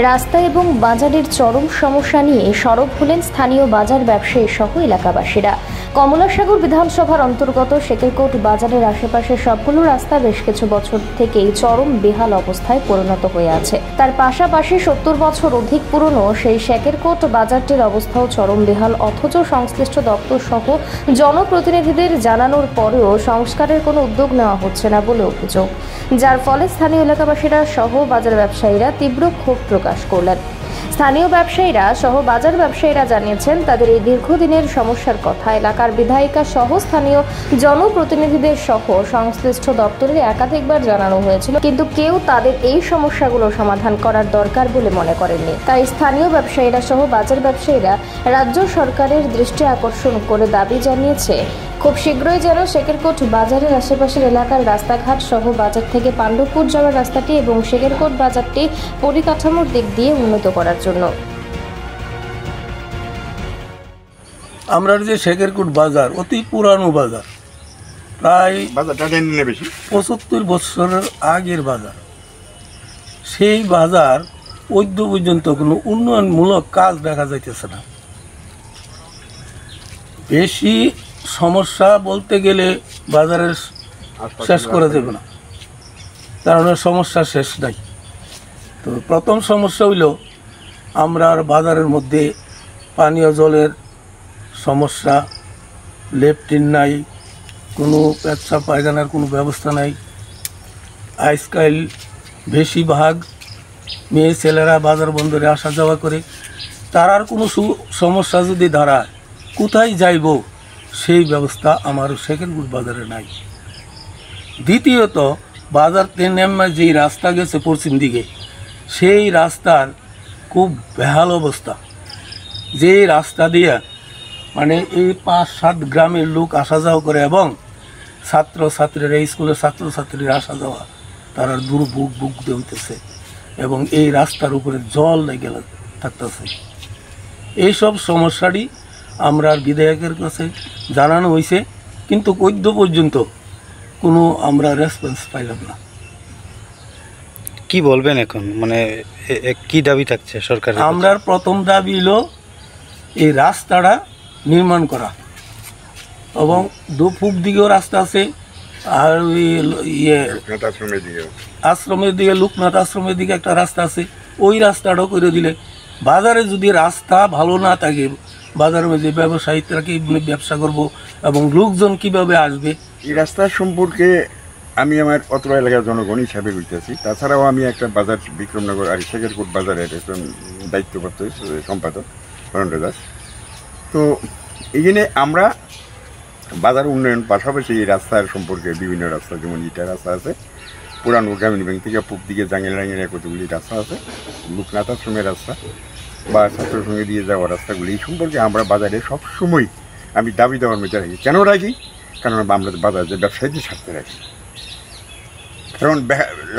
রাস্তা এবং বাজারের চরম সমস্যা নিয়ে সরব হলেন স্থানীয় বাজার ব্যবসায়ী সহ এলাকাবাসীরা। কমলাসাগর বিধানসভার অন্তর্গত শেকেরকোট বাজারের আশেপাশে সবগুলো রাস্তা বেশ কিছু বছর থেকেই চরম বেহাল অবস্থায় পরিণত হয়ে আছে। তার পাশাপাশি 70 বছর অধিক পুরনো সেই শেকেরকোট বাজারটির অবস্থাও চরম বেহাল, অথচ সংশ্লিষ্ট দপ্তর সহ জনপ্রতিনিধিদের জানানোর পরেও সংস্কারের কোনো উদ্যোগ নেওয়া হচ্ছে না বলে অভিযোগ, যার ফলে স্থানীয় এলাকাবাসীরা সহ বাজার ব্যবসায়ীরা তীব্র ক্ষোভ প্রকাশ করলেন। স্থানীয় ব্যবসায়ীরা সহ বাজার ব্যবসায়ীরা জানিয়েছেন, তাদের এই দীর্ঘদিনের সমস্যার কথা এলাকার বিধায়িকা সহ স্থানীয় জনপ্রতিনিধিদের সহ সংশ্লিষ্ট দপ্তরে একাধিকবার জানানো হয়েছিল, কিন্তু কেউ তাদের এই সমস্যাগুলো সমাধান করার দরকার বলে মনে করেননি। তাই স্থানীয় ব্যবসায়ীরা সহ বাজার ব্যবসায়ীরা রাজ্য সরকারের দৃষ্টি আকর্ষণ করে দাবি জানিয়েছে খুব শীঘ্রই যেন শেকেরকোট বাজারের আশেপাশের এলাকার রাস্তাঘাট সহ বাজার থেকে পাণ্ডবপুর যাওয়ার রাস্তাটি এবং শেকেরকোট বাজারটি পরিকাঠামোর দিক দিয়ে উন্নত করার জন্য। আমরা যে শেকেরকোট বাজার অতি পুরানো বাজার, প্রায় 75 বছরের আগের বাজার। সেই বাজার অদ্য পর্যন্ত কোনো উন্নয়নমূলক কাজ দেখা যাইতেছে না। বেশি সমস্যা বলতে গেলে বাজারের শেষ করা যাবে না, কারণ সমস্যা শেষ নাই। তো প্রথম সমস্যা হইল আমরা বাজারের মধ্যে পানীয় জলের সমস্যা, লেট্রিন নাই, কোনো পেচ্ছাপ পায়খানার কোনো ব্যবস্থা নাই। আজকাল বেশিরভাগ মেয়ে ছেলেরা বাজার বন্দরে আসা যাওয়া করে, তার কোনো সমস্যা যদি দাঁড়ায় কোথায় যাইব সেই ব্যবস্থা আমার শেকেরকোট বাজারে নাই। দ্বিতীয়ত, বাজার নেমে যেই রাস্তা গেছে পশ্চিম দিকে, সেই রাস্তার খুব বেহাল অবস্থা। যেই রাস্তা দিয়ে মানে এই 5-7 গ্রামের লোক আসা যাওয়া করে এবং ছাত্রছাত্রীরা, স্কুলের ছাত্রছাত্রীরা আসা যাওয়া, তারা দুর্ভোগ ভুগতে হইতেছে এবং এই রাস্তার উপরে জল লেগে থাকতেছে। এইসব সমস্যারই আমরা বিধায়কের কাছে জানানো হয়েছে, কিন্তু অদ্য পর্যন্ত কোনো আমরা রেসপন্স পাইলাম না। কি বলবেন এখন, মানে কি দাবি থাকছে সরকারের? আমরা প্রথম দাবি হলো এই রাস্তাটা নির্মাণ করা, এবং দুপুব দিকেও রাস্তা আছে, আর ওই আশ্রমের দিকে, লোকনাথ আশ্রমের দিকে একটা রাস্তা আছে, ওই রাস্তাটাও করে দিলে বাজারে যদি রাস্তা ভালো না থাকে, বাজারের মধ্যে ব্যবসায়ীরা কি ব্যবসা করব এবং লোকজন কিভাবে আসবে? এই রাস্তার সম্পর্কে আমি আমার অত্র এলাকার জনগণ হিসাবে বলতেছি। তাছাড়াও আমি একটা বাজার বিক্রমনগর আর শেকেরকোট বাজারের একজন দায়িত্বপ্রাপ্ত সম্পাদক অরণ্য দাস। তো এইখানে আমরা বাজার উন্নয়ন পাশাপাশি এই রাস্তার সম্পর্কে বিভিন্ন রাস্তা, যেমন ইটা রাস্তা আছে, পুরানো গ্রামীণ ব্যাংক থেকে পূব দিকে জাঙ্গেল রাঙ্গের কতগুলি রাস্তা আছে, লোকনাথ আশ্রমের রাস্তা বা ছাত্রের সঙ্গে দিয়ে যাওয়া রাস্তাগুলি, এই সম্পর্কে আমরা বাজারে সবসময় আমি দাবি দেওয়ার মধ্যে রাখি। কেন রাখি? কারণ আমরা বাজারে ব্যবসায়ীদের স্বার্থে রাখি। কারণ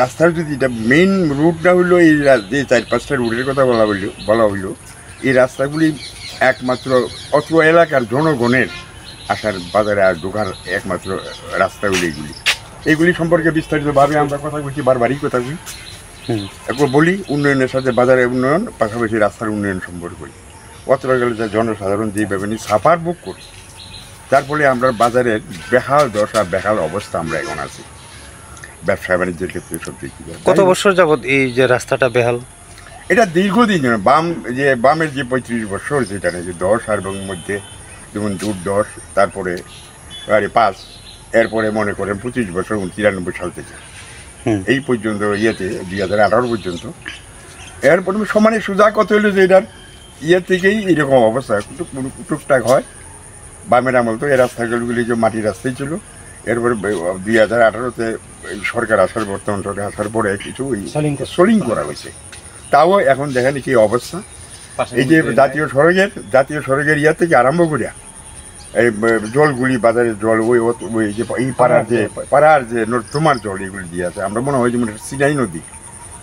রাস্তার যদি এটা মেইন রুটটা হইলো, এই যে 4-5টা রুটের কথা বলা হইলো, এই রাস্তাগুলি একমাত্র অত্র এলাকার জনগণের আসার, বাজারে আর ঢোকার একমাত্র রাস্তাগুলি এইগুলি সম্পর্কে বিস্তারিতভাবে আমরা কথা বলছি, বারবারই কথা বলি। একবার বলি উন্নয়নের সাথে বাজারের উন্নয়ন, পাশাপাশি রাস্তার উন্নয়ন সম্পর্কে বলি। অত্র গেলে যা জনসাধারণ যেভাবে সাফার বুক করি, তার ফলে আমরা বাজারের বেহাল দশা, বেহাল অবস্থা আমরা এখন আছি ব্যবসা বাণিজ্যের ক্ষেত্রে। সব দিক থেকে কত বছর যাবৎ এই যে রাস্তাটা বেহাল? এটা দীর্ঘদিন, বামের যে 35 বছর, যেটা নাকি 10 আর মধ্যে, যেমন 10, তারপরে 5, এরপরে মনে করেন 25 বছর, 93 সাল থেকে এই পর্যন্ত, 2018 পর্যন্ত। এরপরে সমানে সোজা কত হইলো যে এটার থেকেই এরকম অবস্থা টুকটাক হয়। বামের আমল তো এই রাস্তাগুলি যে মাটির রাস্তাই ছিল। এরপরে 2018-তে সরকার আসার, বর্তমান সরকার আসার পরে কিছু সোলিং করা হয়েছে। তাও এখন দেখেন কি অবস্থা। এই যে জাতীয় সড়কের থেকে আরম্ভ করিয়া এই জলগুলি, বাজারের জল, ওই যে এই পাড়ার যে তোমার জল, এগুলি দিয়ে আছে। আমরা মনে হয় যে সিনাই নদী,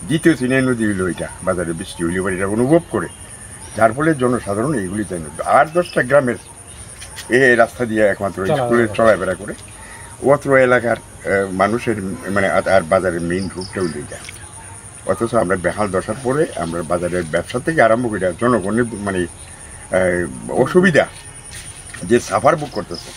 দ্বিতীয় সিনাই নদী হইলো এটা, বাজারে বৃষ্টি হইলে এটা অনুভব করে, যার ফলে জনসাধারণ এইগুলি চাই না। 8-10টা গ্রামের এই রাস্তা দিয়ে একমাত্র স্কুলের চলাফেরা করে, অত্র এলাকার মানুষের মানে আর বাজারের মেইন রুটটা হইল এটা। অথচ আমরা বেহাল দশার পরে আমরা বাজারের ব্যবসা থেকে আরম্ভ করে জনগণের মানে অসুবিধা যে সাফার বুক করতেছে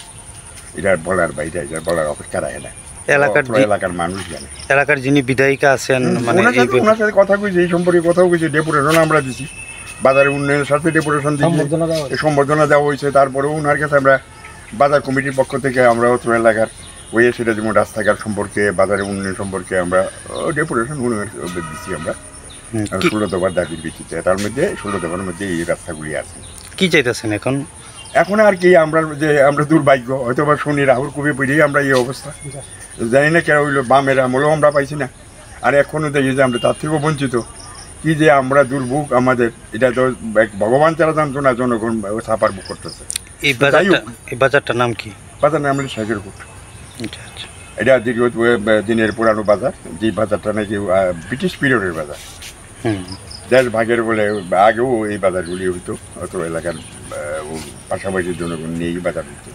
এটা বলার বাইরে, এটা বলার অপেক্ষা রাখে না। এলাকার মানুষ জানে, এলাকার যিনি বিধায়িকা আছেন মানে ওনার সাথে কথা কইছি, এই সম্পর্কে কথা কইছি, ডেপুটেশন আমরা দিছি, বাজারের উন্নয়নের সাথে ডেপুটেশন দিচ্ছি, সম্বর্ধনা দেওয়া হয়েছে। তারপরেও ওনার কাছে আমরা বাজার কমিটির পক্ষ থেকে আমরা অত্র এলাকার ওই সেটা যেমন রাস্তাঘাট সম্পর্কে, বাজারের উন্নয়ন সম্পর্কে আমরা ডেপুটেশন দিচ্ছি আমরা 16 দফার দাবির ভিত্তিতে। তার মধ্যে 16 দফার মধ্যে এই রাস্তাগুলি আছে। কি চাইতেছেন এখন? এখন আর কি আমরা দুর্ভাগ্য, হয়তো বা শুনি রাহুল কবি পড়েই আমরা এই অবস্থা, জানি না কেন হইলো, বামের আমলেও আমরা পাইছি না, আর এখনও দেখি যে আমরা তার থেকেও বঞ্চিত। কি যে আমরা দুর্ভোগ আমাদের, এটা তো ভগবান ছাড়া জানতো না, জনগণ সাফার বুক করতেছে। এই বাজারটার নাম কি? বাজার নাম হলো শেখেরকোট। আচ্ছা আচ্ছা। এটা দীর্ঘ দিনের পুরানো বাজার, যে বাজারটা নাকি ব্রিটিশ পিরিয়ডের বাজার। দেশ ভাগের বলে আগেও এই বাজারগুলি হইতো, অত এলাকার পাশাপাশি জনগণ নিয়েই বাজার হইতো।